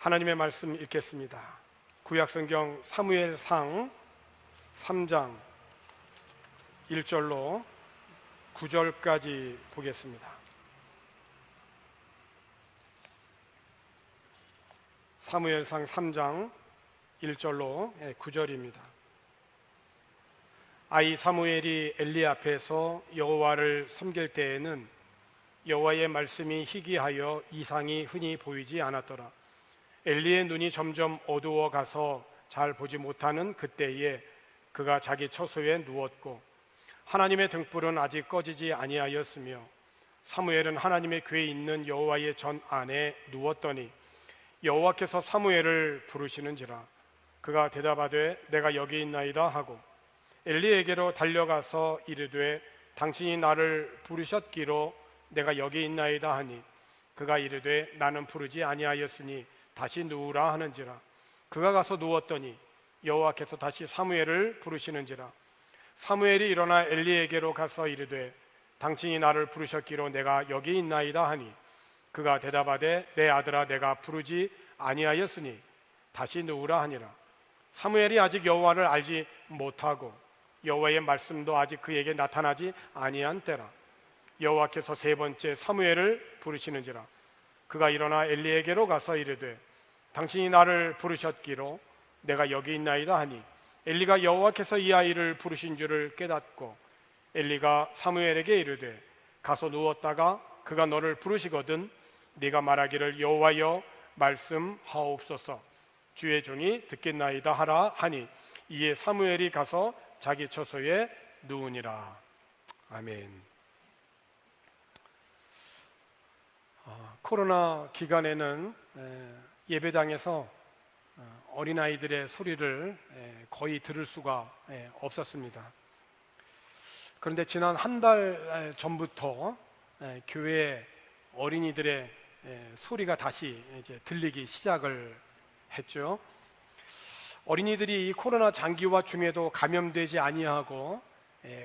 하나님의 말씀 읽겠습니다. 구약성경 사무엘상 3장 1절로 9절까지 보겠습니다. 사무엘상 3장 1절로 9절입니다. 아이 사무엘이 엘리 앞에서 여호와를 섬길 때에는 여호와의 말씀이 희귀하여 이상이 흔히 보이지 않았더라. 엘리의 눈이 점점 어두워 가서 잘 보지 못하는 그때에 그가 자기 처소에 누웠고 하나님의 등불은 아직 꺼지지 아니하였으며 사무엘은 하나님의 궤에 있는 여호와의 전 안에 누웠더니 여호와께서 사무엘을 부르시는지라. 그가 대답하되 내가 여기 있나이다 하고 엘리에게로 달려가서 이르되 당신이 나를 부르셨기로 내가 여기 있나이다 하니 그가 이르되 나는 부르지 아니하였으니 다시 누우라 하는지라. 그가 가서 누웠더니 여호와께서 다시 사무엘을 부르시는지라. 사무엘이 일어나 엘리에게로 가서 이르되 당신이 나를 부르셨기로 내가 여기 있나이다 하니 그가 대답하되 내 아들아 내가 부르지 아니하였으니 다시 누우라 하니라. 사무엘이 아직 여호와를 알지 못하고 여호와의 말씀도 아직 그에게 나타나지 아니한 때라. 여호와께서 세 번째 사무엘을 부르시는지라. 그가 일어나 엘리에게로 가서 이르되 당신이 나를 부르셨기로 내가 여기 있나이다 하니 엘리가 여호와께서 이 아이를 부르신 줄을 깨닫고 엘리가 사무엘에게 이르되 가서 누웠다가 그가 너를 부르시거든 네가 말하기를 여호와여 말씀하옵소서 주의 종이 듣겠나이다 하라 하니 이에 사무엘이 가서 자기 처소에 누우니라. 아멘. 코로나 기간에는 예배당에서 어린아이들의 소리를 거의 들을 수가 없었습니다. 그런데 지난 한 달 전부터 교회 어린이들의 소리가 다시 이제 들리기 시작을 했죠. 어린이들이 이 코로나 장기화 중에도 감염되지 아니하고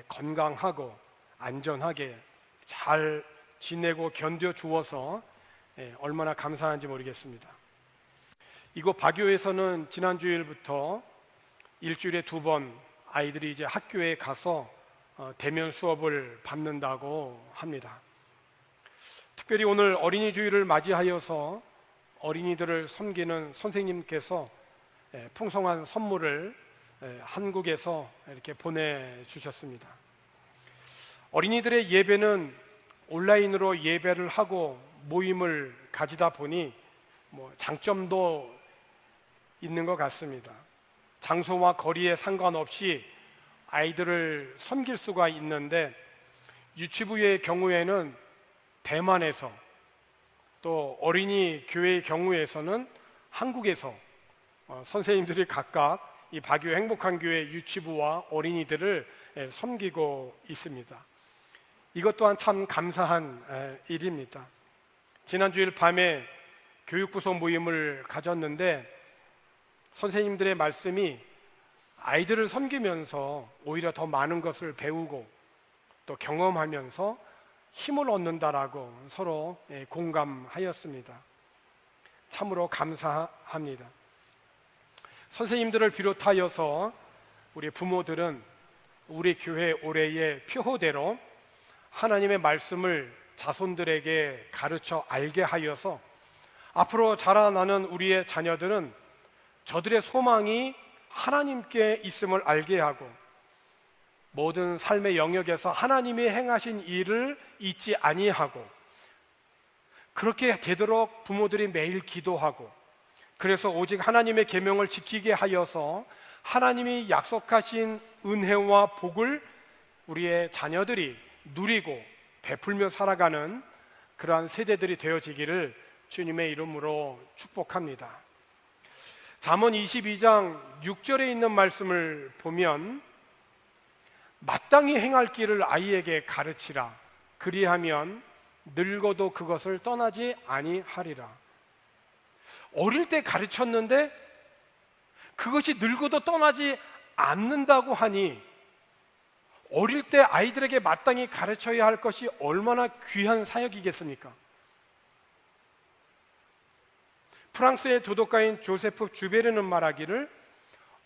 건강하고 안전하게 잘 지내고 견뎌주어서 얼마나 감사한지 모르겠습니다. 이곳 바교에서는 지난 주일부터 일주일에 2번 아이들이 이제 학교에 가서 대면 수업을 받는다고 합니다. 특별히 오늘 어린이 주일을 맞이하여서 어린이들을 섬기는 선생님께서 풍성한 선물을 한국에서 이렇게 보내주셨습니다. 어린이들의 예배는 온라인으로 예배를 하고 모임을 가지다 보니 장점도 있는 것 같습니다. 장소와 거리에 상관없이 아이들을 섬길 수가 있는데 유치부의 경우에는 대만에서 또 어린이 교회의 경우에서는 한국에서 선생님들이 각각 이 바교 행복한 교회 유치부와 어린이들을 섬기고 있습니다. 이것 또한 참 감사한 일입니다. 지난 주일 밤에 교육부서 모임을 가졌는데 선생님들의 말씀이 아이들을 섬기면서 오히려 더 많은 것을 배우고 또 경험하면서 힘을 얻는다라고 서로 공감하였습니다. 참으로 감사합니다. 선생님들을 비롯하여서 우리 부모들은 우리 교회 올해의 표호대로 하나님의 말씀을 자손들에게 가르쳐 알게 하여서 앞으로 자라나는 우리의 자녀들은 저들의 소망이 하나님께 있음을 알게 하고 모든 삶의 영역에서 하나님이 행하신 일을 잊지 아니하고 그렇게 되도록 부모들이 매일 기도하고 그래서 오직 하나님의 계명을 지키게 하여서 하나님이 약속하신 은혜와 복을 우리의 자녀들이 누리고 베풀며 살아가는 그러한 세대들이 되어지기를 주님의 이름으로 축복합니다. 잠언 22장 6절에 있는 말씀을 보면 마땅히 행할 길을 아이에게 가르치라. 그리하면 늙어도 그것을 떠나지 아니하리라. 어릴 때 가르쳤는데 그것이 늙어도 떠나지 않는다고 하니 어릴 때 아이들에게 마땅히 가르쳐야 할 것이 얼마나 귀한 사역이겠습니까? 프랑스의 도덕가인 조세프 주베르는 말하기를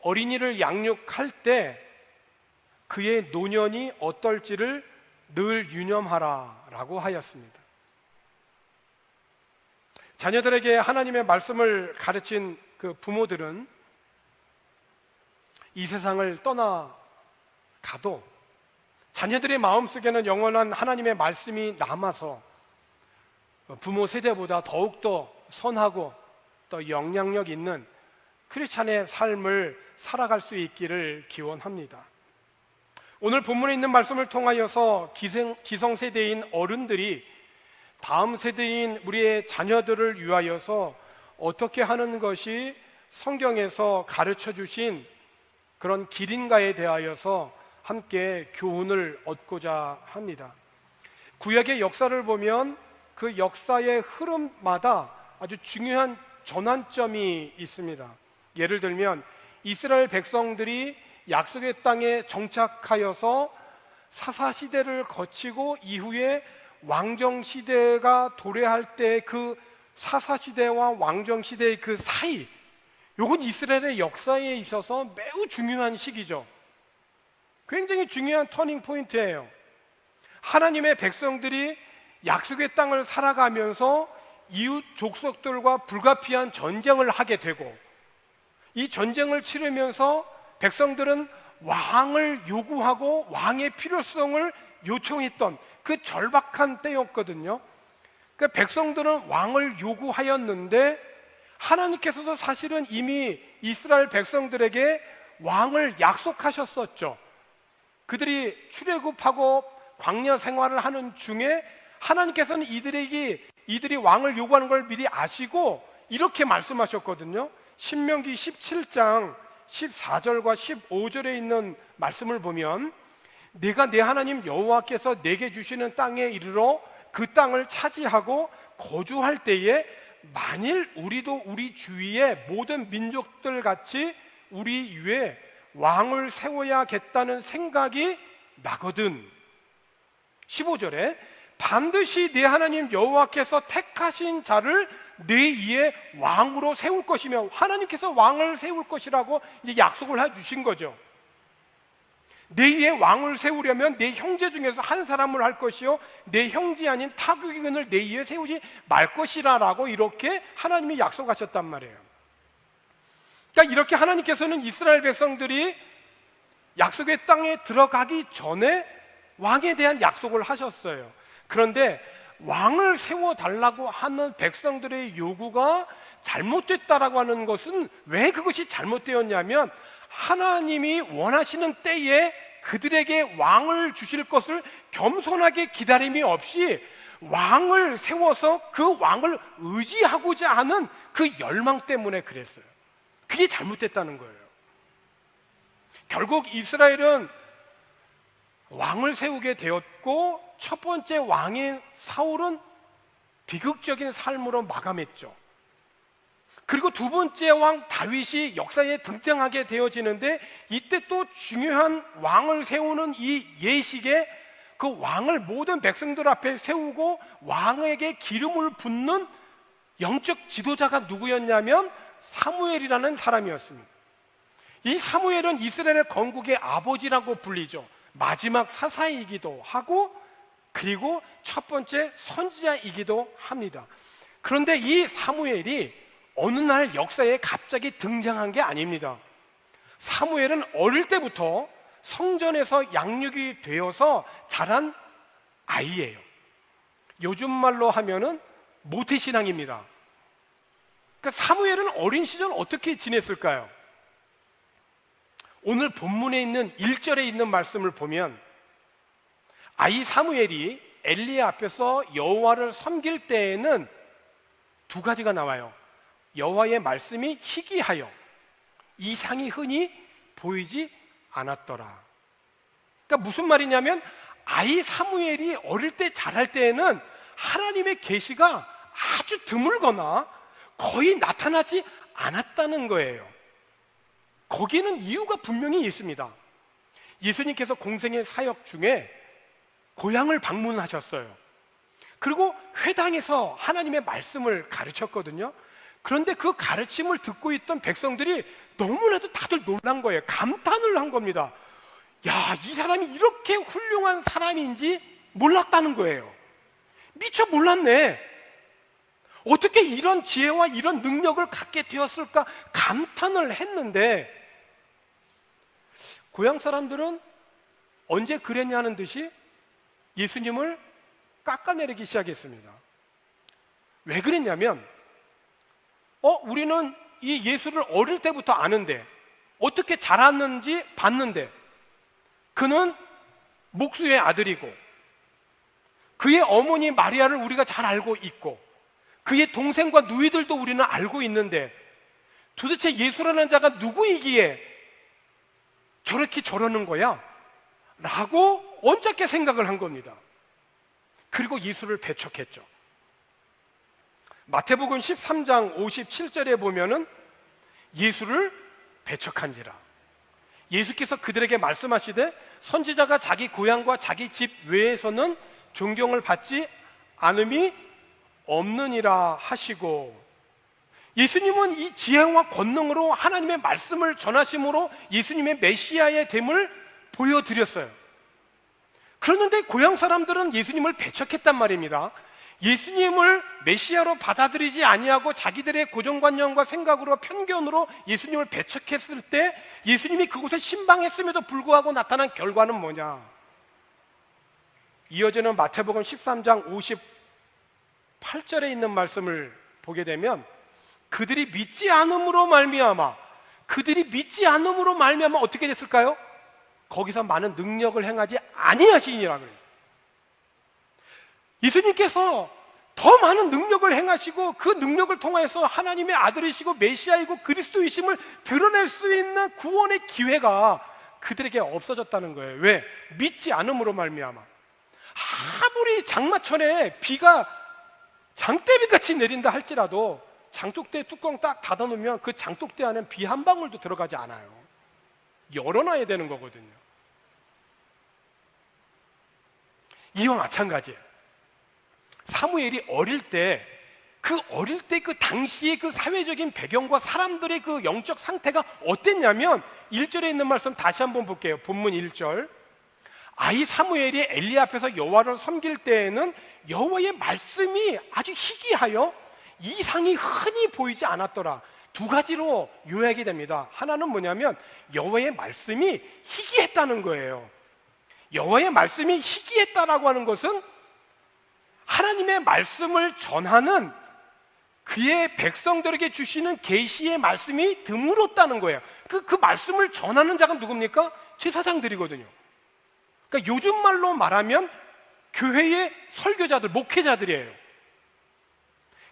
어린이를 양육할 때 그의 노년이 어떨지를 늘 유념하라라고 하였습니다. 자녀들에게 하나님의 말씀을 가르친 그 부모들은 이 세상을 떠나가도 자녀들의 마음속에는 영원한 하나님의 말씀이 남아서 부모 세대보다 더욱더 선하고 또 영향력 있는 크리스찬의 삶을 살아갈 수 있기를 기원합니다. 오늘 본문에 있는 말씀을 통하여서 기성세대인 어른들이 다음 세대인 우리의 자녀들을 위하여서 어떻게 하는 것이 성경에서 가르쳐 주신 그런 길인가에 대하여서 함께 교훈을 얻고자 합니다. 구약의 역사를 보면 그 역사의 흐름마다 아주 중요한 전환점이 있습니다. 예를 들면 이스라엘 백성들이 약속의 땅에 정착하여서 사사시대를 거치고 이후에 왕정시대가 도래할 때 그 사사시대와 왕정시대의 그 사이, 요건 이스라엘의 역사에 있어서 매우 중요한 시기죠. 굉장히 중요한 터닝 포인트예요. 하나님의 백성들이 약속의 땅을 살아가면서 이웃 족속들과 불가피한 전쟁을 하게 되고, 이 전쟁을 치르면서 백성들은 왕을 요구하고 왕의 필요성을 요청했던 그 절박한 때였거든요. 그러니까 백성들은 왕을 요구하였는데 하나님께서도 사실은 이미 이스라엘 백성들에게 왕을 약속하셨었죠. 그들이 출애굽하고 광야 생활을 하는 중에 하나님께서는 이들이 왕을 요구하는 걸 미리 아시고 이렇게 말씀하셨거든요. 신명기 17장 14절과 15절에 있는 말씀을 보면 내가 내 하나님 여호와께서 내게 주시는 땅에 이르러 그 땅을 차지하고 거주할 때에 만일 우리도 우리 주위의 모든 민족들 같이 우리 위에 왕을 세워야겠다는 생각이 나거든. 15절에 반드시 내 하나님 여호와께서 택하신 자를 내 위에 왕으로 세울 것이며, 하나님께서 왕을 세울 것이라고 이제 약속을 해주신 거죠. 내 위에 왕을 세우려면 내 형제 중에서 한 사람을 할 것이요 내 형제 아닌 타국인을 내 위에 세우지 말 것이라라고 이렇게 하나님이 약속하셨단 말이에요. 그러니까 이렇게 하나님께서는 이스라엘 백성들이 약속의 땅에 들어가기 전에 왕에 대한 약속을 하셨어요. 그런데 왕을 세워달라고 하는 백성들의 요구가 잘못됐다라고 하는 것은 왜 그것이 잘못되었냐면 하나님이 원하시는 때에 그들에게 왕을 주실 것을 겸손하게 기다림이 없이 왕을 세워서 그 왕을 의지하고자 하는 그 열망 때문에 그랬어요. 그게 잘못됐다는 거예요. 결국 이스라엘은 왕을 세우게 되었고 첫 번째 왕인 사울은 비극적인 삶으로 마감했죠. 그리고 두 번째 왕 다윗이 역사에 등장하게 되어지는데 이때 또 중요한 왕을 세우는 이 예식에 그 왕을 모든 백성들 앞에 세우고 왕에게 기름을 붓는 영적 지도자가 누구였냐면 사무엘이라는 사람이었습니다. 이 사무엘은 이스라엘의 건국의 아버지라고 불리죠. 마지막 사사이기도 하고 그리고 첫 번째 선지자이기도 합니다. 그런데 이 사무엘이 어느 날 역사에 갑자기 등장한 게 아닙니다. 사무엘은 어릴 때부터 성전에서 양육이 되어서 자란 아이예요. 요즘 말로 하면은 모태신앙입니다. 그러니까 사무엘은 어린 시절 어떻게 지냈을까요? 오늘 본문에 있는 1절에 있는 말씀을 보면 아이 사무엘이 엘리 앞에서 여호와를 섬길 때에는 두 가지가 나와요. 여호와의 말씀이 희귀하여 이상이 흔히 보이지 않았더라. 그러니까 무슨 말이냐면 아이 사무엘이 어릴 때 자랄 때에는 하나님의 계시가 아주 드물거나 거의 나타나지 않았다는 거예요. 거기에는 이유가 분명히 있습니다. 예수님께서 공생의 사역 중에 고향을 방문하셨어요. 그리고 회당에서 하나님의 말씀을 가르쳤거든요. 그런데 그 가르침을 듣고 있던 백성들이 너무나도 다들 놀란 거예요. 감탄을 한 겁니다. 야, 이 사람이 이렇게 훌륭한 사람인지 몰랐다는 거예요. 미처 몰랐네. 어떻게 이런 지혜와 이런 능력을 갖게 되었을까 감탄을 했는데, 고향 사람들은 언제 그랬냐는 듯이 예수님을 깎아내리기 시작했습니다. 왜 그랬냐면 우리는 이 예수를 어릴 때부터 아는데, 어떻게 자랐는지 봤는데, 그는 목수의 아들이고 그의 어머니 마리아를 우리가 잘 알고 있고 그의 동생과 누이들도 우리는 알고 있는데, 도대체 예수라는 자가 누구이기에 저렇게 저러는 거야? 라고 언짢게 생각을 한 겁니다. 그리고 예수를 배척했죠. 마태복음 13장 57절에 보면은 예수를 배척한지라, 예수께서 그들에게 말씀하시되 선지자가 자기 고향과 자기 집 외에서는 존경을 받지 않음이 없느니라 하시고, 예수님은 이 지혜와 권능으로 하나님의 말씀을 전하심으로 예수님의 메시아의 됨을 보여드렸어요. 그런데 고향 사람들은 예수님을 배척했단 말입니다. 예수님을 메시아로 받아들이지 아니하고 자기들의 고정관념과 생각으로, 편견으로 예수님을 배척했을 때 예수님이 그곳에 신방했음에도 불구하고 나타난 결과는 뭐냐? 이어지는 마태복음 13장 58절에 있는 말씀을 보게 되면, 그들이 믿지 않음으로 말미암아 어떻게 됐을까요? 거기서 많은 능력을 행하지 아니하시니라 그랬어요. 예수님께서 더 많은 능력을 행하시고 그 능력을 통해서 하나님의 아들이시고 메시아이고 그리스도이심을 드러낼 수 있는 구원의 기회가 그들에게 없어졌다는 거예요. 왜? 믿지 않음으로 말미암아. 아무리 장마철에 비가 장대비같이 내린다 할지라도 장독대 뚜껑 딱 닫아놓으면 그 장독대 안에 비 한 방울도 들어가지 않아요. 열어놔야 되는 거거든요. 이와 마찬가지예요. 사무엘이 어릴 때 그 당시의 그 사회적인 배경과 사람들의 그 영적 상태가 어땠냐면, 1절에 있는 말씀 다시 한번 볼게요. 본문 1절. 아이 사무엘이 엘리 앞에서 여호와를 섬길 때에는 여호와의 말씀이 아주 희귀하여 이상이 흔히 보이지 않았더라. 두 가지로 요약이 됩니다. 하나는 뭐냐면 여호와의 말씀이 희귀했다는 거예요. 여호와의 말씀이 희귀했다라고 하는 것은 하나님의 말씀을 전하는 그의 백성들에게 주시는 계시의 말씀이 드물었다는 거예요. 그 말씀을 전하는 자가 누굽니까? 제사장들이거든요. 그러니까 요즘 말로 말하면 교회의 설교자들, 목회자들이에요.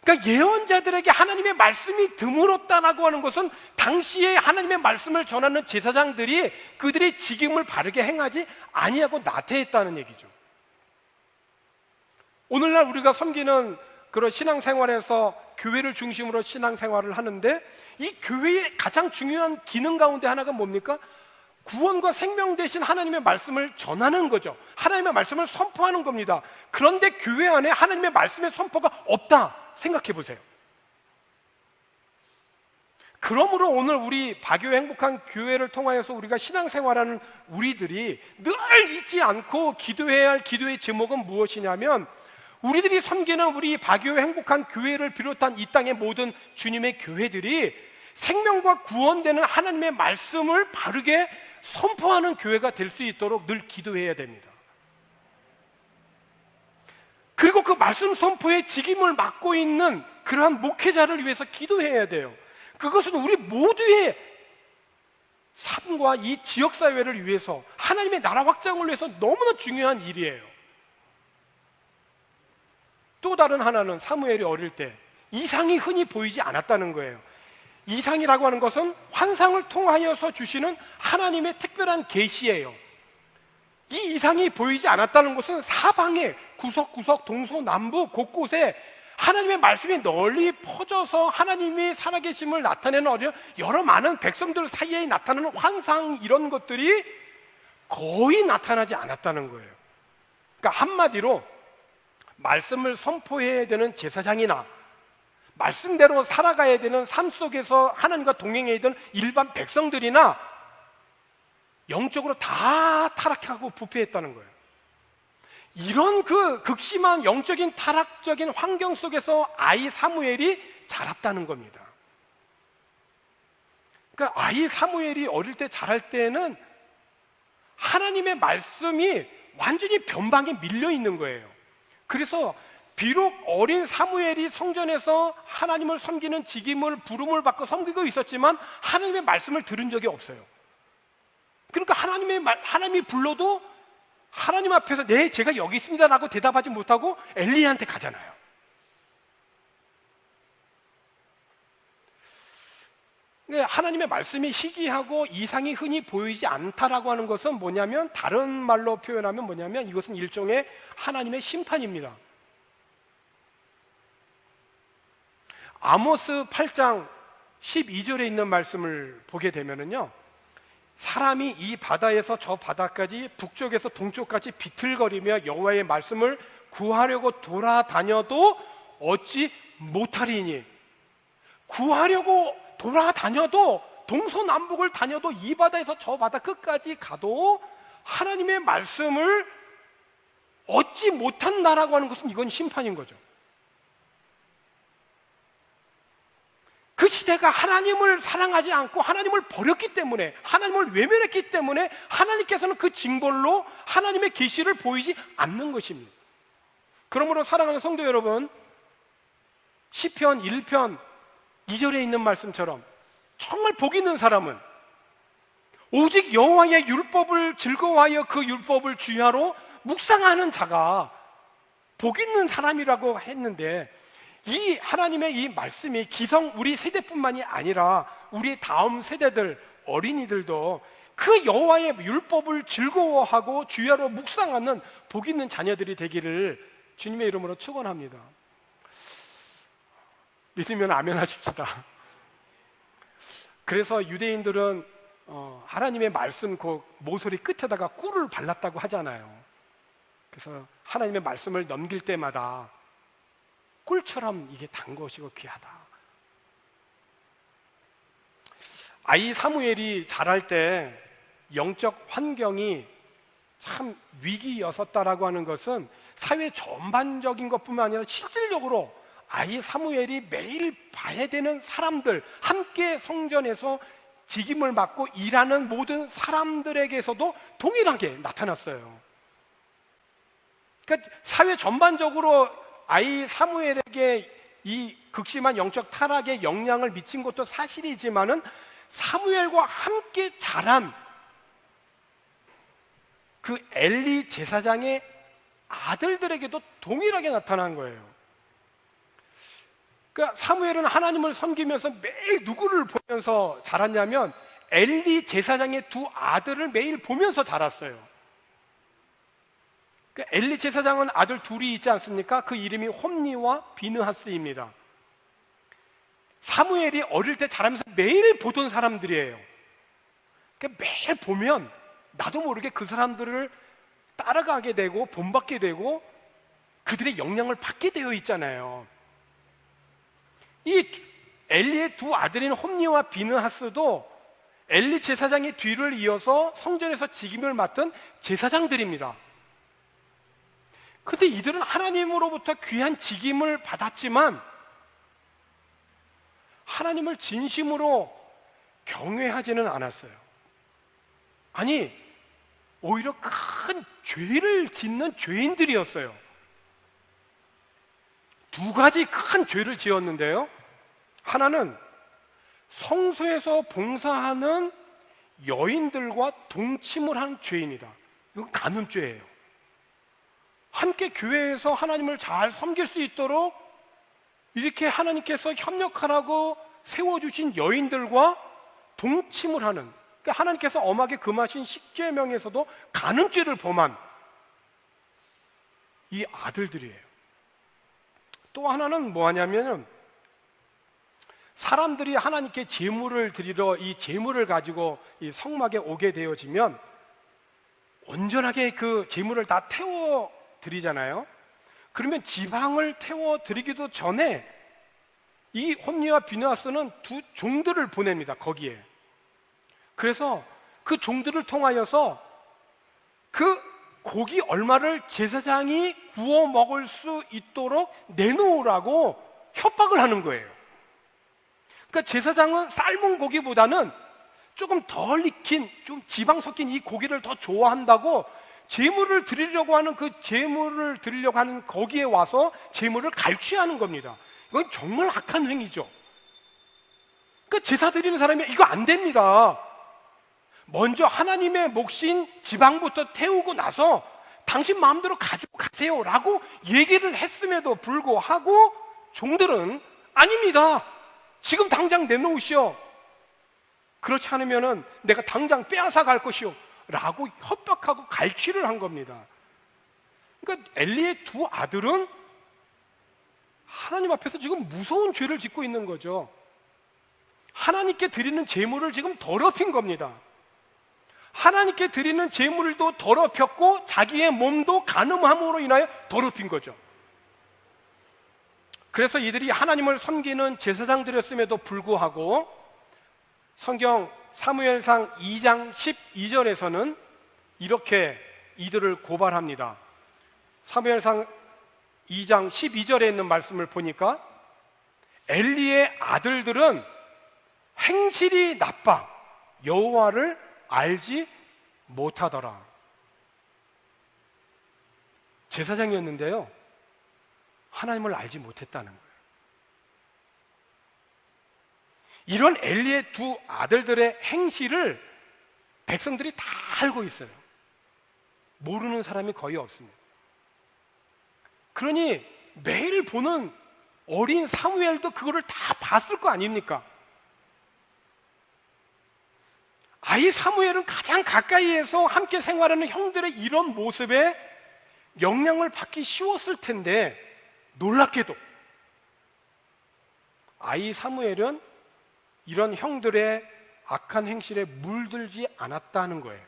그러니까 예언자들에게 하나님의 말씀이 드물었다라고 하는 것은 당시에 하나님의 말씀을 전하는 제사장들이 그들의 직임을 바르게 행하지 아니하고 나태했다는 얘기죠. 오늘날 우리가 섬기는 그런 신앙생활에서 교회를 중심으로 신앙생활을 하는데, 이 교회의 가장 중요한 기능 가운데 하나가 뭡니까? 구원과 생명 대신 하나님의 말씀을 전하는 거죠. 하나님의 말씀을 선포하는 겁니다. 그런데 교회 안에 하나님의 말씀의 선포가 없다 생각해 보세요. 그러므로 오늘 우리 바교의 행복한 교회를 통하여서 우리가 신앙생활하는 우리들이 늘 잊지 않고 기도해야 할 기도의 제목은 무엇이냐면, 우리들이 섬기는 우리 바교의 행복한 교회를 비롯한 이 땅의 모든 주님의 교회들이 생명과 구원되는 하나님의 말씀을 바르게 선포하는 교회가 될 수 있도록 늘 기도해야 됩니다. 그리고 그 말씀 선포의 직임을 맡고 있는 그러한 목회자를 위해서 기도해야 돼요. 그것은 우리 모두의 삶과 이 지역사회를 위해서, 하나님의 나라 확장을 위해서 너무나 중요한 일이에요. 또 다른 하나는 사무엘이 어릴 때 이상이 흔히 보이지 않았다는 거예요. 이상이라고 하는 것은 환상을 통하여서 주시는 하나님의 특별한 계시예요. 이 이상이 보이지 않았다는 것은 사방에 구석구석 동서남북 곳곳에 하나님의 말씀이 널리 퍼져서 하나님이 살아계심을 나타내는 여러 많은 백성들 사이에 나타나는 환상, 이런 것들이 거의 나타나지 않았다는 거예요. 그러니까 한마디로 말씀을 선포해야 되는 제사장이나 말씀대로 살아가야 되는 삶 속에서 하나님과 동행해야 되는 일반 백성들이나 영적으로 다 타락하고 부패했다는 거예요. 이런 그 극심한 영적인 타락적인 환경 속에서 아이 사무엘이 자랐다는 겁니다. 그러니까 아이 사무엘이 어릴 때 자랄 때는 하나님의 말씀이 완전히 변방에 밀려 있는 거예요. 그래서 비록 어린 사무엘이 성전에서 하나님을 섬기는 직임을 부름을 받고 섬기고 있었지만 하나님의 말씀을 들은 적이 없어요. 그러니까 하나님이 불러도 하나님 앞에서 네, 제가 여기 있습니다라고 대답하지 못하고 엘리야한테 가잖아요. 하나님의 말씀이 희귀하고 이상이 흔히 보이지 않다라고 하는 것은 뭐냐면, 다른 말로 표현하면 뭐냐면 이것은 일종의 하나님의 심판입니다. 아모스 8장 12절에 있는 말씀을 보게 되면은요, 사람이 이 바다에서 저 바다까지 북쪽에서 동쪽까지 비틀거리며 여호와의 말씀을 구하려고 돌아다녀도 얻지 못하리니, 구하려고 돌아다녀도 동서남북을 다녀도 이 바다에서 저 바다 끝까지 가도 하나님의 말씀을 얻지 못한다라고 하는 것은 이건 심판인 거죠. 그 시대가 하나님을 사랑하지 않고 하나님을 버렸기 때문에, 하나님을 외면했기 때문에 하나님께서는 그 징벌로 하나님의 계시를 보이지 않는 것입니다. 그러므로 사랑하는 성도 여러분, 시편 1편 2절에 있는 말씀처럼 정말 복 있는 사람은 오직 여호와의 율법을 즐거워하여 그 율법을 주야로 묵상하는 자가 복 있는 사람이라고 했는데, 이 하나님의 이 말씀이 기성 우리 세대뿐만이 아니라 우리 다음 세대들, 어린이들도 그 여호와의 율법을 즐거워하고 주야로 묵상하는 복 있는 자녀들이 되기를 주님의 이름으로 축원합니다. 믿으면 아멘 하십시다. 그래서 유대인들은 하나님의 말씀 그 모서리 끝에다가 꿀을 발랐다고 하잖아요. 그래서 하나님의 말씀을 넘길 때마다 꿀처럼 이게 단 것이고 귀하다. 아이 사무엘이 자랄 때 영적 환경이 참 위기였었다라고 하는 것은 사회 전반적인 것뿐만 아니라 실질적으로 아이 사무엘이 매일 봐야 되는 사람들, 함께 성전에서 직임을 맡고 일하는 모든 사람들에게서도 동일하게 나타났어요. 그러니까 사회 전반적으로 아이 사무엘에게 이 극심한 영적 타락에 영향을 미친 것도 사실이지만은 사무엘과 함께 자란 그 엘리 제사장의 아들들에게도 동일하게 나타난 거예요. 그러니까 사무엘은 하나님을 섬기면서 매일 누구를 보면서 자랐냐면 엘리 제사장의 두 아들을 매일 보면서 자랐어요. 그러니까 엘리 제사장은 아들 둘이 있지 않습니까? 그 이름이 홈니와 비느하스입니다. 사무엘이 어릴 때 자라면서 매일 보던 사람들이에요. 그러니까 매일 보면 나도 모르게 그 사람들을 따라가게 되고 본받게 되고 그들의 영향을 받게 되어 있잖아요. 이 엘리의 두 아들인 홈니와 비느하스도 엘리 제사장의 뒤를 이어서 성전에서 직임을 맡은 제사장들입니다. 그런데 이들은 하나님으로부터 귀한 직임을 받았지만 하나님을 진심으로 경외하지는 않았어요. 아니, 오히려 큰 죄를 짓는 죄인들이었어요. 두 가지 큰 죄를 지었는데요, 하나는 성소에서 봉사하는 여인들과 동침을 한 죄입니다. 이건 간음죄예요. 함께 교회에서 하나님을 잘 섬길 수 있도록 이렇게 하나님께서 협력하라고 세워주신 여인들과 동침을 하는, 그러니까 하나님께서 엄하게 금하신 십계명에서도 간음죄를 범한 이 아들들이에요. 또 하나는 뭐하냐면, 사람들이 하나님께 제물을 드리러 이 제물을 가지고 이 성막에 오게 되어지면 온전하게 그 제물을 다 태워 드리잖아요. 그러면 지방을 태워 드리기도 전에 이 홈리와 비느하스는 두 종들을 보냅니다. 거기에. 그래서 그 종들을 통하여서 그 고기 얼마를 제사장이 구워 먹을 수 있도록 내놓으라고 협박을 하는 거예요. 그러니까 제사장은 삶은 고기보다는 조금 덜 익힌, 좀 지방 섞인 이 고기를 더 좋아한다고 제물을 드리려고 하는 거기에 와서 제물을 갈취하는 겁니다. 이건 정말 악한 행위죠. 그러니까 제사 드리는 사람이 이거 안 됩니다. 먼저 하나님의 몫인 지방부터 태우고 나서 당신 마음대로 가지고 가세요 라고 얘기를 했음에도 불구하고 종들은 아닙니다. 지금 당장 내놓으시오. 그렇지 않으면 내가 당장 빼앗아 갈 것이오 라고 협박하고 갈취를 한 겁니다. 그러니까 엘리의 두 아들은 하나님 앞에서 지금 무서운 죄를 짓고 있는 거죠. 하나님께 드리는 제물을 지금 더럽힌 겁니다. 하나님께 드리는 제물도 더럽혔고 자기의 몸도 간음함으로 인하여 더럽힌 거죠. 그래서 이들이 하나님을 섬기는 제사장들이었음에도 불구하고 성경 사무엘상 2장 12절에서는 이렇게 이들을 고발합니다. 사무엘상 2장 12절에 있는 말씀을 보니까 엘리의 아들들은 행실이 나빠 여호와를 알지 못하더라. 제사장이었는데요, 하나님을 알지 못했다는 거예요. 이런 엘리의 두 아들들의 행실을 백성들이 다 알고 있어요. 모르는 사람이 거의 없습니다. 그러니 매일 보는 어린 사무엘도 그거를 다 봤을 거 아닙니까? 아이 사무엘은 가장 가까이에서 함께 생활하는 형들의 이런 모습에 영향을 받기 쉬웠을 텐데 놀랍게도 아이 사무엘은 이런 형들의 악한 행실에 물들지 않았다는 거예요.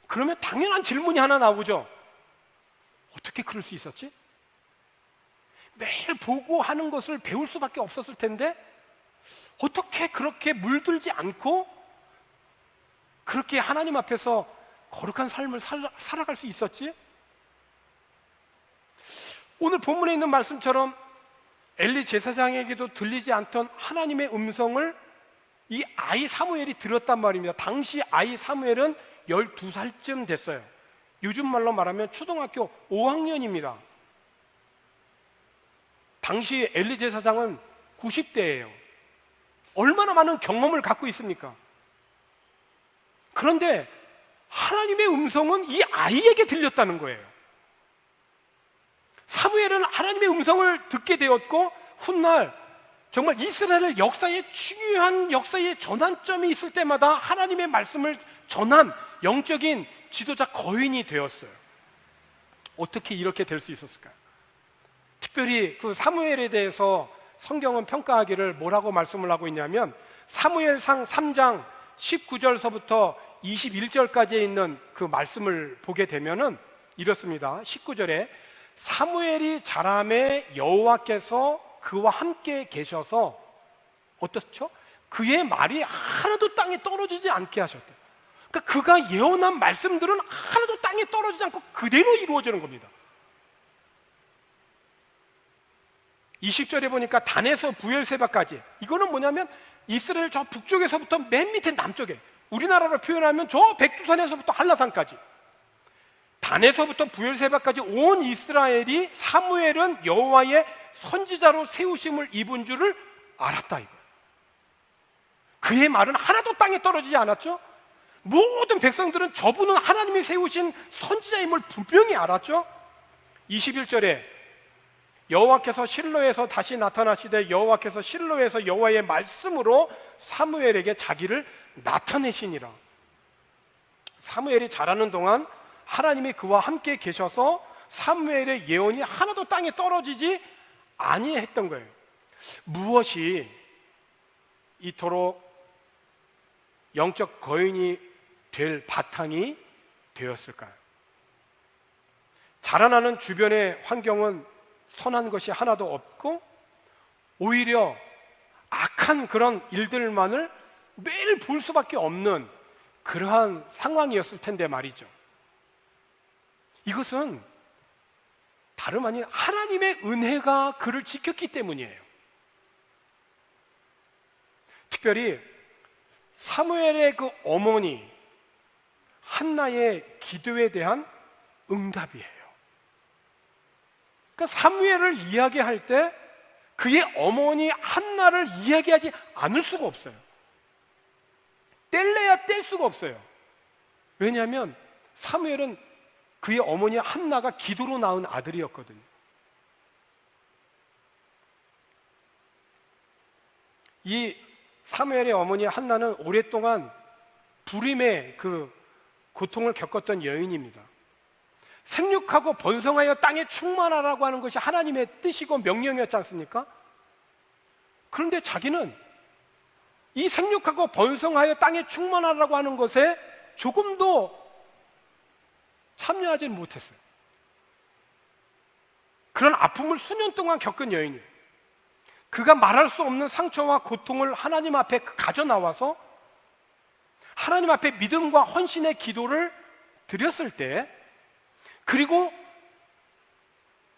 그러면 당연한 질문이 하나 나오죠. 어떻게 그럴 수 있었지? 매일 보고 하는 것을 배울 수밖에 없었을 텐데 어떻게 그렇게 물들지 않고 그렇게 하나님 앞에서 거룩한 삶을 살아갈 수 있었지? 오늘 본문에 있는 말씀처럼 엘리 제사장에게도 들리지 않던 하나님의 음성을 이 아이 사무엘이 들었단 말입니다. 당시 아이 사무엘은 12살쯤 됐어요. 요즘 말로 말하면 초등학교 5학년입니다. 당시 엘리 제사장은 90대예요. 얼마나 많은 경험을 갖고 있습니까? 그런데 하나님의 음성은 이 아이에게 들렸다는 거예요. 사무엘은 하나님의 음성을 듣게 되었고 훗날 정말 이스라엘 역사의 중요한 역사의 전환점이 있을 때마다 하나님의 말씀을 전한 영적인 지도자 거인이 되었어요. 어떻게 이렇게 될 수 있었을까요? 특별히 그 사무엘에 대해서 성경은 평가하기를 뭐라고 말씀을 하고 있냐면 사무엘상 3장 19절서부터 21절까지에 있는 그 말씀을 보게 되면은 이렇습니다. 19절에 사무엘이 자라매 여호와께서 그와 함께 계셔서 어떻죠? 그의 말이 하나도 땅에 떨어지지 않게 하셨대요. 그러니까 그가 예언한 말씀들은 하나도 땅에 떨어지지 않고 그대로 이루어지는 겁니다. 20절에 보니까 단에서 부엘세바까지, 이거는 뭐냐면 이스라엘 저 북쪽에서부터 맨 밑에 남쪽에, 우리나라로 표현하면 저 백두산에서부터 한라산까지, 단에서부터 부엘세바까지 온 이스라엘이 사무엘은 여호와의 선지자로 세우심을 입은 줄을 알았다 이거예요. 그의 말은 하나도 땅에 떨어지지 않았죠. 모든 백성들은 저분은 하나님이 세우신 선지자임을 분명히 알았죠. 21절에 여호와께서 실로에서 다시 나타나시되 여호와께서 실로에서 여호와의 말씀으로 사무엘에게 자기를 나타내시니라. 사무엘이 자라는 동안 하나님이 그와 함께 계셔서 사무엘의 예언이 하나도 땅에 떨어지지 아니했던 거예요. 무엇이 이토록 영적 거인이 될 바탕이 되었을까요? 자라나는 주변의 환경은 선한 것이 하나도 없고 오히려 악한 그런 일들만을 매일 볼 수밖에 없는 그러한 상황이었을 텐데 말이죠. 이것은 다름 아닌 하나님의 은혜가 그를 지켰기 때문이에요. 특별히 사무엘의 그 어머니 한나의 기도에 대한 응답이에요. 그러니까 사무엘을 이야기할 때 그의 어머니 한나를 이야기하지 않을 수가 없어요. 뗄래야 뗄 수가 없어요. 왜냐하면 사무엘은 그의 어머니 한나가 기도로 낳은 아들이었거든요. 이 사무엘의 어머니 한나는 오랫동안 불임의 그 고통을 겪었던 여인입니다. 생육하고 번성하여 땅에 충만하라고 하는 것이 하나님의 뜻이고 명령이었지 않습니까? 그런데 자기는 이 생육하고 번성하여 땅에 충만하라고 하는 것에 조금도 참여하지 못했어요. 그런 아픔을 수년 동안 겪은 여인이에요. 그가 말할 수 없는 상처와 고통을 하나님 앞에 가져 나와서 하나님 앞에 믿음과 헌신의 기도를 드렸을 때, 그리고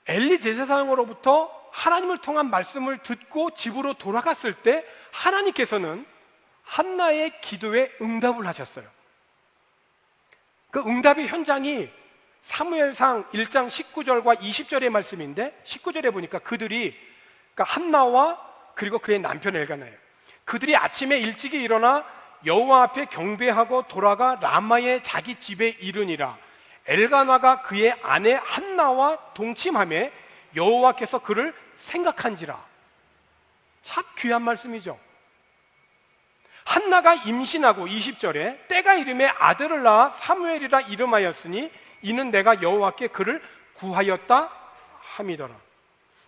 엘리 제사장으로부터 하나님을 통한 말씀을 듣고 집으로 돌아갔을 때 하나님께서는 한나의 기도에 응답을 하셨어요. 그 응답의 현장이 사무엘상 1장 19절과 20절의 말씀인데, 19절에 보니까 그들이, 그러니까 한나와 그리고 그의 남편 엘가나예요. 그들이 아침에 일찍이 일어나 여호와 앞에 경배하고 돌아가 라마의 자기 집에 이르니라. 엘가나가 그의 아내 한나와 동침하며 여호와께서 그를 생각한지라. 참 귀한 말씀이죠. 한나가 임신하고 20절에 때가 이름에 아들을 낳아 사무엘이라 이름하였으니 이는 내가 여호와께 그를 구하였다 함이더라.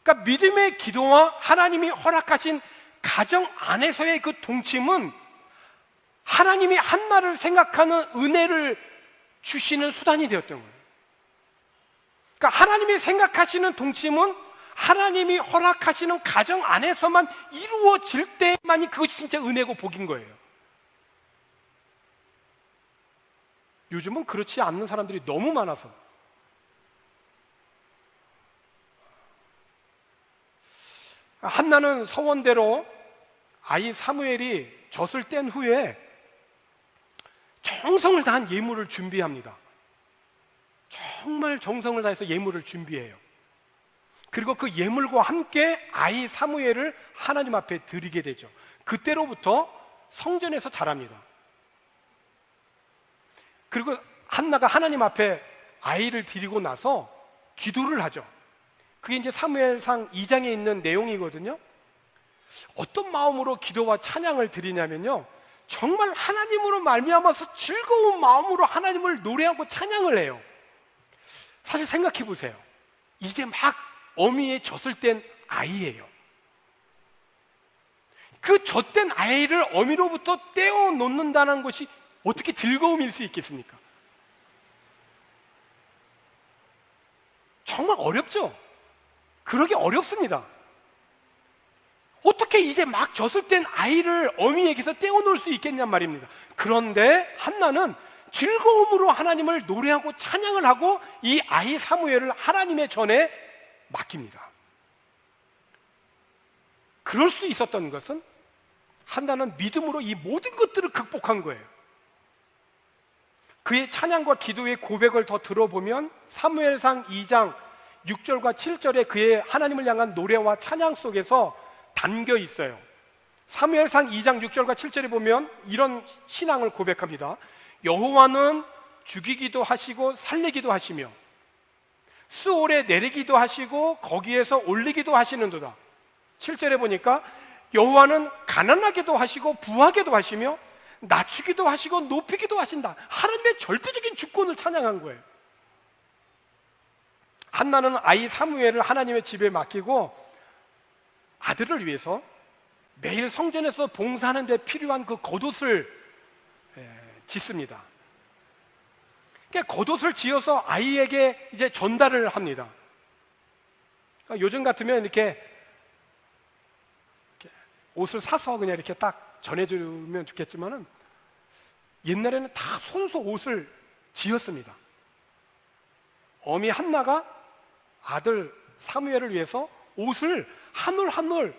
그러니까 믿음의 기도와 하나님이 허락하신 가정 안에서의 그 동침은 하나님이 한나를 생각하는 은혜를 주시는 수단이 되었던 거예요. 그러니까 하나님이 생각하시는 동침은 하나님이 허락하시는 가정 안에서만 이루어질 때만이 그것이 진짜 은혜고 복인 거예요. 요즘은 그렇지 않는 사람들이 너무 많아서. 한나는 서원대로 아이 사무엘이 젖을 뗀 후에 정성을 다한 예물을 준비합니다. 정말 정성을 다해서 예물을 준비해요. 그리고 그 예물과 함께 아이 사무엘을 하나님 앞에 드리게 되죠. 그때로부터 성전에서 자랍니다. 그리고 한나가 하나님 앞에 아이를 드리고 나서 기도를 하죠. 그게 이제 사무엘상 2장에 있는 내용이거든요. 어떤 마음으로 기도와 찬양을 드리냐면요, 정말 하나님으로 말미암아서 즐거운 마음으로 하나님을 노래하고 찬양을 해요. 사실 생각해 보세요. 이제 막 어미의 젖을 뗀 아이예요. 그 젖된 아이를 어미로부터 떼어 놓는다는 것이 어떻게 즐거움일 수 있겠습니까? 정말 어렵죠? 그러기 어렵습니다. 어떻게 이제 막 젖을 뗀 아이를 어미에게서 떼어놓을 수 있겠냔 말입니다. 그런데 한나는 즐거움으로 하나님을 노래하고 찬양을 하고 이 아이 사무엘을 하나님의 전에 맡깁니다. 그럴 수 있었던 것은 한나는 믿음으로 이 모든 것들을 극복한 거예요. 그의 찬양과 기도의 고백을 더 들어보면 사무엘상 2장 6절과 7절에 그의 하나님을 향한 노래와 찬양 속에서 담겨 있어요. 사무엘상 2장 6절과 7절에 보면 이런 신앙을 고백합니다. 여호와는 죽이기도 하시고 살리기도 하시며 수올에 내리기도 하시고 거기에서 올리기도 하시는도다. 7절에 보니까 여호와는 가난하게도 하시고 부하게도 하시며 낮추기도 하시고 높이기도 하신다. 하나님의 절대적인 주권을 찬양한 거예요. 한나는 아이 사무엘을 하나님의 집에 맡기고 아들을 위해서 매일 성전에서 봉사하는 데 필요한 그 겉옷을 짓습니다. 그러니까 겉옷을 지어서 아이에게 이제 전달을 합니다. 그러니까 요즘 같으면 이렇게 옷을 사서 그냥 이렇게 딱 전해주면 좋겠지만은 옛날에는 다 손수 옷을 지었습니다. 어미 한나가 아들 사무엘을 위해서 옷을 한 올 한 올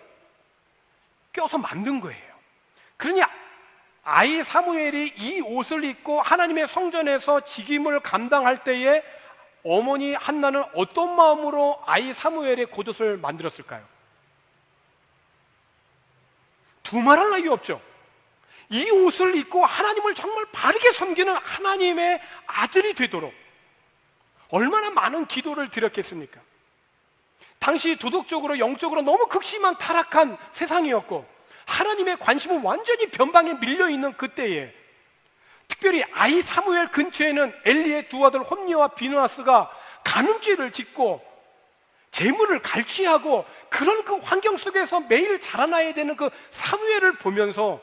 껴서 만든 거예요. 그러니 아이 사무엘이 이 옷을 입고 하나님의 성전에서 직임을 감당할 때에 어머니 한나는 어떤 마음으로 아이 사무엘의 겉옷을 만들었을까요? 두말할 나위 없죠. 이 옷을 입고 하나님을 정말 바르게 섬기는 하나님의 아들이 되도록 얼마나 많은 기도를 드렸겠습니까? 당시 도덕적으로 영적으로 너무 극심한 타락한 세상이었고 하나님의 관심은 완전히 변방에 밀려있는 그때에 특별히 아이 사무엘 근처에는 엘리의 두 아들 홈니와 비느하스가 간음죄를 짓고 재물을 갈취하고 그런 그 환경 속에서 매일 자라나야 되는 그 사무엘을 보면서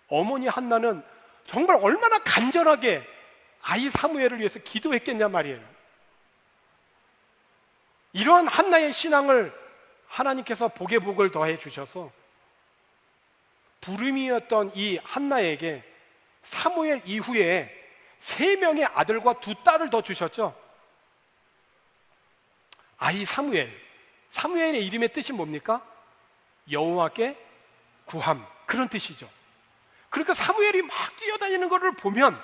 어머니 한나는 정말 얼마나 간절하게 아이 사무엘을 위해서 기도했겠냐 말이에요. 이러한 한나의 신앙을 하나님께서 복에 복을 더해 주셔서 부름이었던 이 한나에게 사무엘 이후에 3명의 아들과 2딸을 더 주셨죠. 아이 사무엘, 사무엘의 이름의 뜻이 뭡니까? 여호와께 구함, 그런 뜻이죠. 그러니까 사무엘이 막 뛰어다니는 것을 보면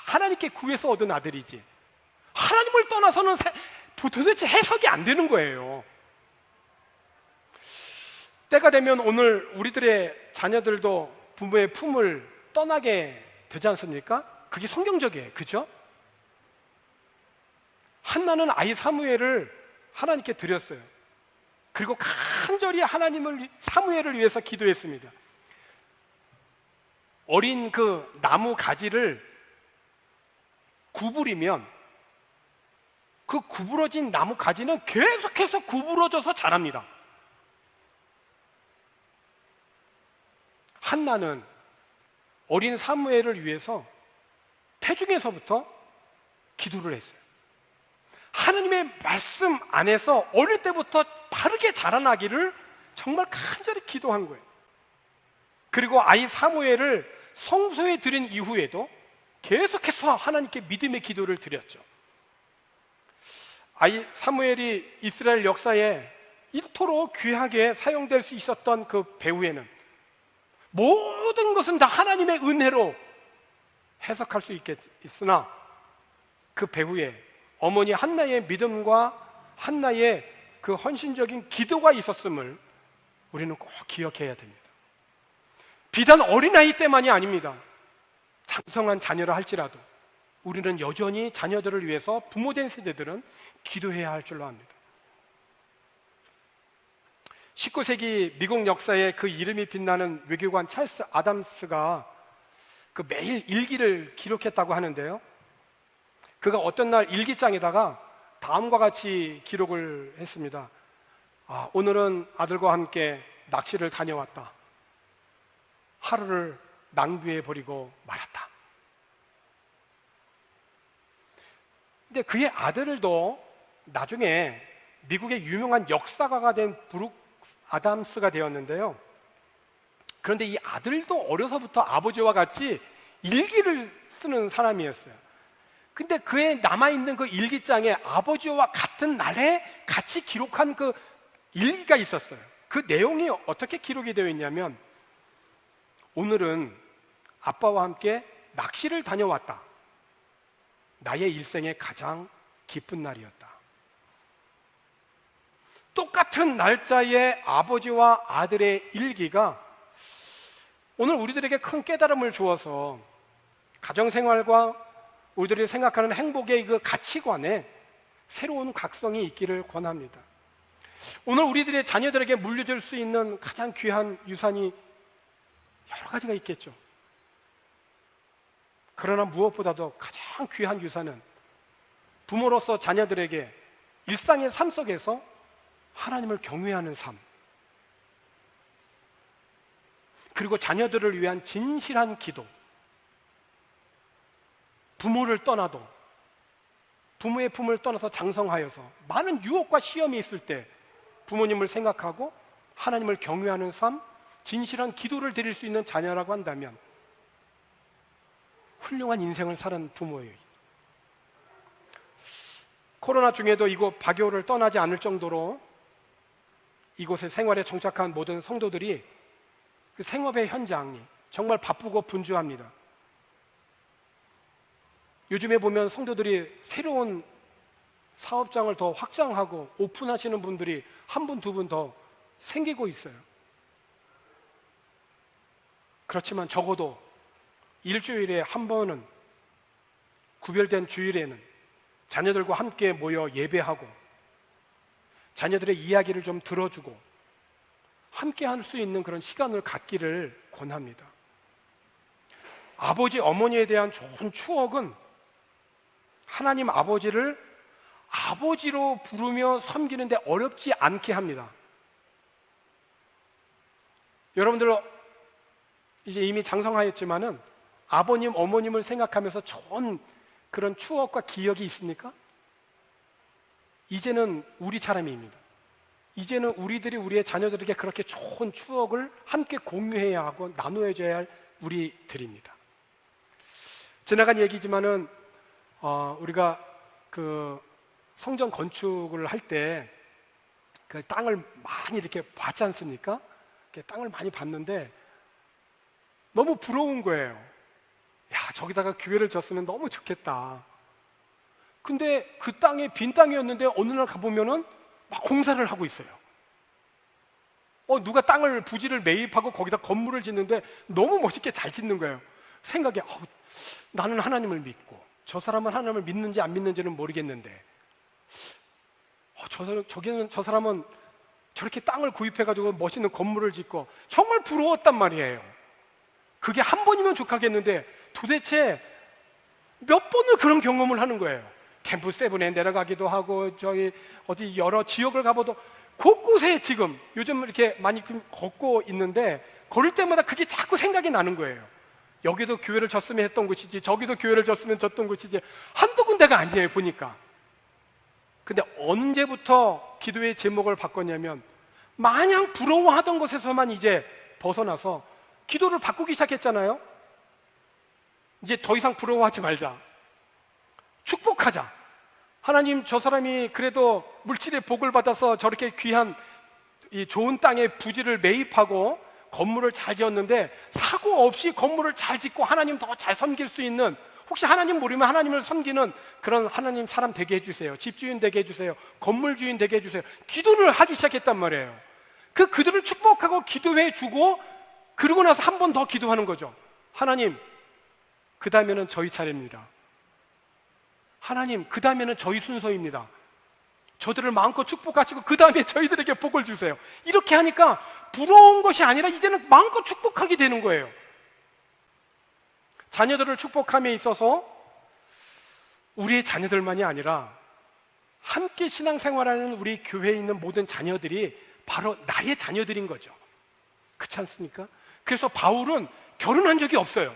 하나님께 구해서 얻은 아들이지 하나님을 떠나서는 도대체 해석이 안 되는 거예요. 때가 되면 오늘 우리들의 자녀들도 부모의 품을 떠나게 되지 않습니까? 그게 성경적이에요. 그죠? 한나는 아이 사무엘을 하나님께 드렸어요. 그리고 간절히 사무엘을 위해서 기도했습니다. 어린 그 나무 가지를 구부리면 그 구부러진 나무 가지는 계속해서 구부러져서 자랍니다. 한나는 어린 사무엘을 위해서 태중에서부터 기도를 했어요. 하나님의 말씀 안에서 어릴 때부터 바르게 자라나기를 정말 간절히 기도한 거예요. 그리고 아이 사무엘을 성소에 드린 이후에도 계속해서 하나님께 믿음의 기도를 드렸죠. 아이 사무엘이 이스라엘 역사에 이토록 귀하게 사용될 수 있었던 그 배후에는 모든 것은 다 하나님의 은혜로 해석할 수 있으나 그 배후에 어머니 한나의 믿음과 한나의 그 헌신적인 기도가 있었음을 우리는 꼭 기억해야 됩니다. 비단 어린아이 때만이 아닙니다. 장성한 자녀라 할지라도 우리는 여전히 자녀들을 위해서 부모된 세대들은 기도해야 할 줄로 압니다. 19세기 미국 역사에 그 이름이 빛나는 외교관 찰스 아담스가 그 매일 일기를 기록했다고 하는데요. 그가 어떤 날 일기장에다가 다음과 같이 기록을 했습니다. 오늘은 아들과 함께 낚시를 다녀왔다. 하루를 낭비해 버리고 말았다. 근데 그의 아들도 나중에 미국의 유명한 역사가가 된 브룩 아담스가 되었는데요. 그런데 이 아들도 어려서부터 아버지와 같이 일기를 쓰는 사람이었어요. 근데 그의 남아있는 그 일기장에 아버지와 같은 날에 같이 기록한 그 일기가 있었어요. 그 내용이 어떻게 기록이 되어 있냐면 오늘은 아빠와 함께 낚시를 다녀왔다. 나의 일생의 가장 기쁜 날이었다. 똑같은 날짜의 아버지와 아들의 일기가 오늘 우리들에게 큰 깨달음을 주어서 가정생활과 우리들이 생각하는 행복의 그 가치관에 새로운 각성이 있기를 권합니다. 오늘 우리들의 자녀들에게 물려줄 수 있는 가장 귀한 유산이 여러 가지가 있겠죠. 그러나 무엇보다도 가장 귀한 유산은 부모로서 자녀들에게 일상의 삶 속에서 하나님을 경외하는 삶, 그리고 자녀들을 위한 진실한 기도. 부모를 떠나도 부모의 품을 떠나서 장성하여서 많은 유혹과 시험이 있을 때 부모님을 생각하고 하나님을 경외하는 삶, 진실한 기도를 드릴 수 있는 자녀라고 한다면 훌륭한 인생을 사는 부모예요. 코로나 중에도 이곳 박교를 떠나지 않을 정도로 이곳에 생활에 정착한 모든 성도들이 그 생업의 현장이 정말 바쁘고 분주합니다. 요즘에 보면 성도들이 새로운 사업장을 더 확장하고 오픈하시는 분들이 한 분, 두 분 더 생기고 있어요. 그렇지만 적어도 일주일에 한 번은, 구별된 주일에는 자녀들과 함께 모여 예배하고 자녀들의 이야기를 좀 들어주고 함께 할 수 있는 그런 시간을 갖기를 권합니다. 아버지, 어머니에 대한 좋은 추억은 하나님 아버지를 아버지로 부르며 섬기는데 어렵지 않게 합니다. 여러분들 이제 이미 장성하였지만은 아버님, 어머님을 생각하면서 좋은 그런 추억과 기억이 있습니까? 이제는 우리 차례입니다. 이제는 우리들이 우리의 자녀들에게 그렇게 좋은 추억을 함께 공유해야 하고 나누어줘야 할 우리들입니다. 지나간 얘기지만은 우리가 그 성전 건축을 할 때 그 땅을 많이 이렇게 봤지 않습니까? 땅을 많이 봤는데 너무 부러운 거예요. 야, 저기다가 교회를 졌으면 너무 좋겠다. 근데 그 땅이 빈 땅이었는데 어느 날 가보면은 막 공사를 하고 있어요. 누가 땅을 부지를 매입하고 거기다 건물을 짓는데 너무 멋있게 잘 짓는 거예요. 생각에 나는 하나님을 믿고 저 사람은 하나님을 믿는지 안 믿는지는 모르겠는데 저 사람은 저렇게 땅을 구입해가지고 멋있는 건물을 짓고 정말 부러웠단 말이에요. 그게 한 번이면 족하겠는데 도대체 몇 번을 그런 경험을 하는 거예요. 캠프 세븐에 내려가기도 하고 저희 어디 여러 지역을 가봐도 곳곳에 지금 요즘 이렇게 많이 걷고 있는데 걸을 때마다 그게 자꾸 생각이 나는 거예요. 여기도 교회를 졌으면 했던 곳이지 저기도 교회를 졌으면 졌던 곳이지 한두 군데가 아니에요 보니까. 근데 언제부터 기도의 제목을 바꿨냐면 마냥 부러워하던 것에서만 이제 벗어나서 기도를 바꾸기 시작했잖아요. 이제 더 이상 부러워하지 말자. 축복하자. 하나님, 저 사람이 그래도 물질의 복을 받아서 저렇게 귀한 이 좋은 땅에 부지를 매입하고 건물을 잘 지었는데 사고 없이 건물을 잘 짓고 하나님 더 잘 섬길 수 있는, 혹시 하나님 모르면 하나님을 섬기는 그런 하나님 사람 되게 해주세요. 집주인 되게 해주세요. 건물주인 되게 해주세요. 기도를 하기 시작했단 말이에요. 그들을 축복하고 기도해 주고 그러고 나서 한 번 더 기도하는 거죠. 하나님, 그 다음에는 저희 차례입니다. 하나님, 그 다음에는 저희 순서입니다. 저들을 마음껏 축복하시고 그 다음에 저희들에게 복을 주세요. 이렇게 하니까 부러운 것이 아니라 이제는 마음껏 축복하게 되는 거예요. 자녀들을 축복함에 있어서 우리의 자녀들만이 아니라 함께 신앙생활하는 우리 교회에 있는 모든 자녀들이 바로 나의 자녀들인 거죠. 그렇지 않습니까? 그래서 바울은 결혼한 적이 없어요.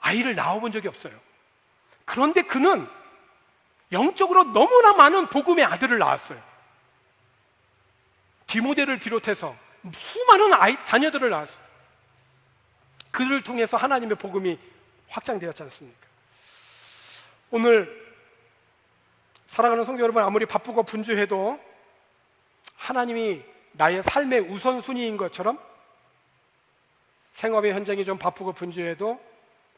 아이를 낳아본 적이 없어요. 그런데 그는 영적으로 너무나 많은 복음의 아들을 낳았어요. 디모데를 비롯해서 수많은 자녀들을 낳았어요. 그들을 통해서 하나님의 복음이 확장되었지 않습니까? 오늘 사랑하는 성도 여러분, 아무리 바쁘고 분주해도 하나님이 나의 삶의 우선순위인 것처럼 생업의 현장이 좀 바쁘고 분주해도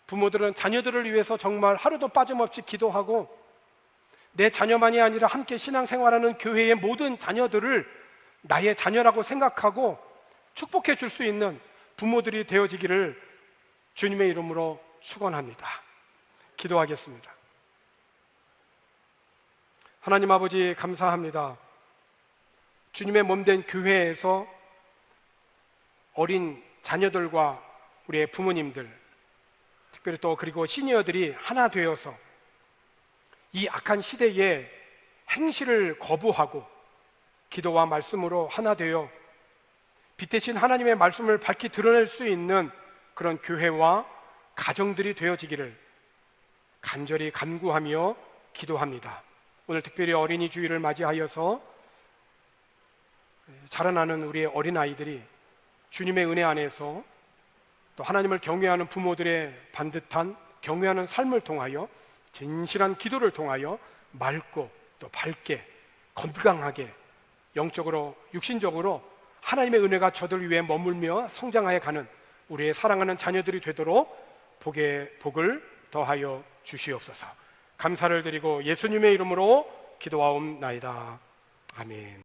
부모들은 자녀들을 위해서 정말 하루도 빠짐없이 기도하고 내 자녀만이 아니라 함께 신앙생활하는 교회의 모든 자녀들을 나의 자녀라고 생각하고 축복해 줄 수 있는 부모들이 되어지기를 주님의 이름으로 축원합니다. 기도하겠습니다. 하나님 아버지, 감사합니다. 주님의 몸된 교회에서 어린 자녀들과 우리의 부모님들, 특별히 또 그리고 시니어들이 하나 되어서 이 악한 시대에 행실을 거부하고 기도와 말씀으로 하나 되어 빛 대신 하나님의 말씀을 밝히 드러낼 수 있는 그런 교회와 가정들이 되어지기를 간절히 간구하며 기도합니다. 오늘 특별히 어린이 주일을 맞이하여서 자라나는 우리의 어린아이들이 주님의 은혜 안에서 또 하나님을 경외하는 부모들의 반듯한 경외하는 삶을 통하여 진실한 기도를 통하여 맑고 또 밝게 건강하게 영적으로 육신적으로 하나님의 은혜가 저들 위해 머물며 성장하여 가는 우리의 사랑하는 자녀들이 되도록 복을 더하여 주시옵소서. 감사를 드리고 예수님의 이름으로 기도하옵나이다. 아멘.